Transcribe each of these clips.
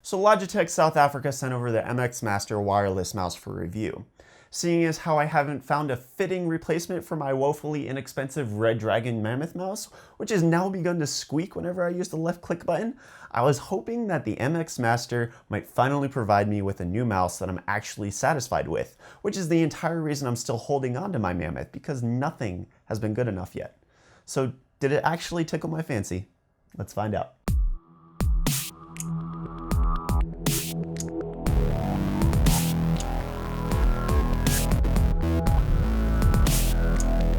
So Logitech South Africa sent over the MX Master wireless mouse for review. Seeing as how I haven't found a fitting replacement for my woefully inexpensive Red Dragon Mammoth mouse, which has now begun to squeak whenever I use the left click button, I was hoping that the MX Master might finally provide me with a new mouse that I'm actually satisfied with, which is the entire reason I'm still holding on to my Mammoth, because nothing has been good enough yet. So did it actually tickle my fancy? Let's find out.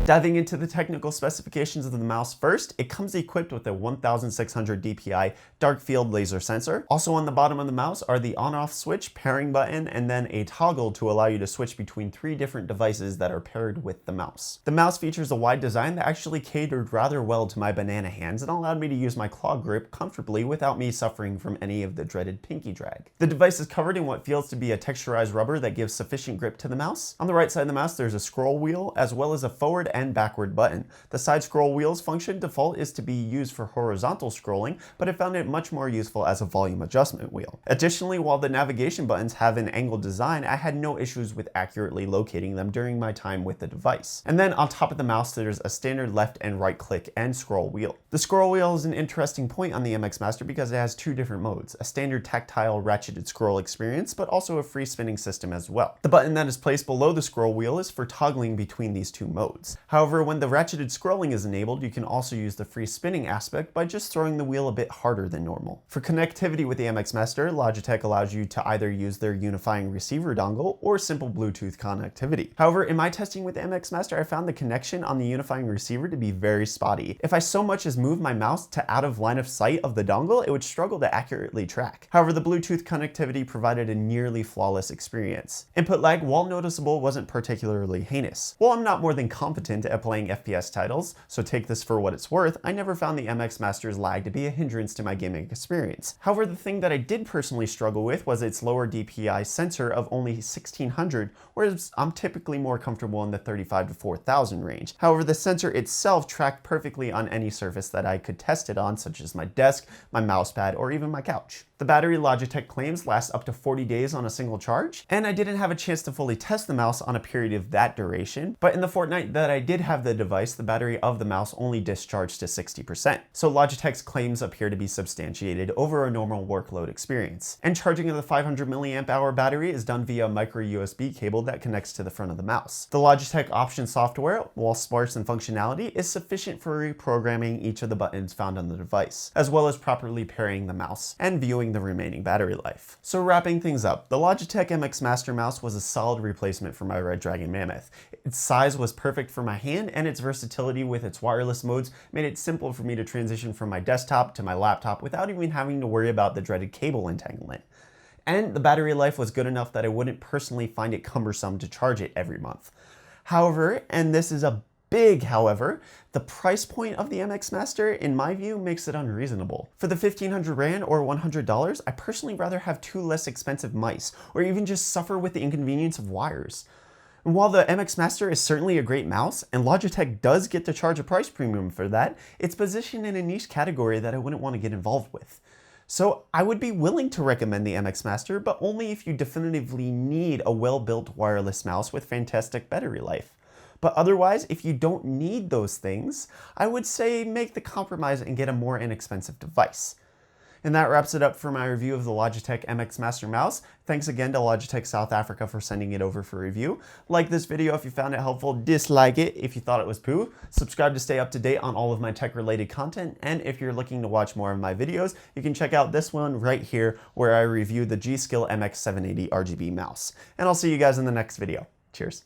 Diving into the technical specifications of the mouse first, it comes equipped with a 1600 dpi dark field laser sensor. Also on the bottom of the mouse are the on-off switch, pairing button, and then a toggle to allow you to switch between 3 different devices that are paired with the mouse. The mouse features a wide design that actually catered rather well to my banana hands and allowed me to use my claw grip comfortably without me suffering from any of the dreaded pinky drag. The device is covered in what feels to be a texturized rubber that gives sufficient grip to the mouse. On the right side of the mouse there's a scroll wheel as well as a forward and backward button. The side scroll wheel's function default is to be used for horizontal scrolling, but I found it much more useful as a volume adjustment wheel. Additionally, while the navigation buttons have an angled design, I had no issues with accurately locating them during my time with the device. And then on top of the mouse there's a standard left and right click and scroll wheel. The scroll wheel is an interesting point on the MX Master because it has 2 different modes, a standard tactile ratcheted scroll experience, but also a free spinning system as well. The button that is placed below the scroll wheel is for toggling between these 2 modes. However, when the ratcheted scrolling is enabled, you can also use the free spinning aspect by just throwing the wheel a bit harder than normal. For connectivity with the MX Master, Logitech allows you to either use their unifying receiver dongle or simple Bluetooth connectivity. However, in my testing with the MX Master, I found the connection on the unifying receiver to be very spotty. If I so much as moved my mouse to out of line of sight of the dongle, it would struggle to accurately track. However, the Bluetooth connectivity provided a nearly flawless experience. Input lag, while noticeable, wasn't particularly heinous. While I'm not more than competent at playing FPS titles, so take this for what it's worth, I never found the MX Master's lag to be a hindrance to my gaming experience. However, the thing that I did personally struggle with was its lower DPI sensor of only 1600, whereas I'm typically more comfortable in the 35 to 4000 range. However, the sensor itself tracked perfectly on any surface that I could test it on, such as my desk, my mousepad, or even my couch. The battery Logitech claims lasts up to 40 days on a single charge, and I didn't have a chance to fully test the mouse on a period of that duration, but in the fortnight that I did have the device, the battery of the mouse only discharged to 60%. So Logitech's claims appear to be substantiated over a normal workload experience. And charging of the 500 mAh battery is done via a micro USB cable that connects to the front of the mouse. The Logitech option software, while sparse in functionality, is sufficient for reprogramming each of the buttons found on the device, as well as properly pairing the mouse and viewing the remaining battery life. So wrapping things up, the Logitech MX Master mouse was a solid replacement for my Red Dragon Mammoth. Its size was perfect for my hand, and its versatility with its wireless modes made it simple for me to transition from my desktop to my laptop without even having to worry about the dreaded cable entanglement. And the battery life was good enough that I wouldn't personally find it cumbersome to charge it every month. However, and this is a big however, the price point of the MX Master, in my view, makes it unreasonable. For the 1500 Rand or $100, I personally rather have 2 less expensive mice, or even just suffer with the inconvenience of wires. And while the MX Master is certainly a great mouse, and Logitech does get to charge a price premium for that, it's positioned in a niche category that I wouldn't want to get involved with. So I would be willing to recommend the MX Master, but only if you definitively need a well-built wireless mouse with fantastic battery life. But otherwise, if you don't need those things, I would say make the compromise and get a more inexpensive device. And that wraps it up for my review of the Logitech MX Master mouse. Thanks again to Logitech South Africa for sending it over for review. Like this video if you found it helpful, dislike it if you thought it was poo. Subscribe to stay up to date on all of my tech related content. And if you're looking to watch more of my videos, you can check out this one right here where I review the G Skill MX 780 RGB mouse. And I'll see you guys in the next video. Cheers.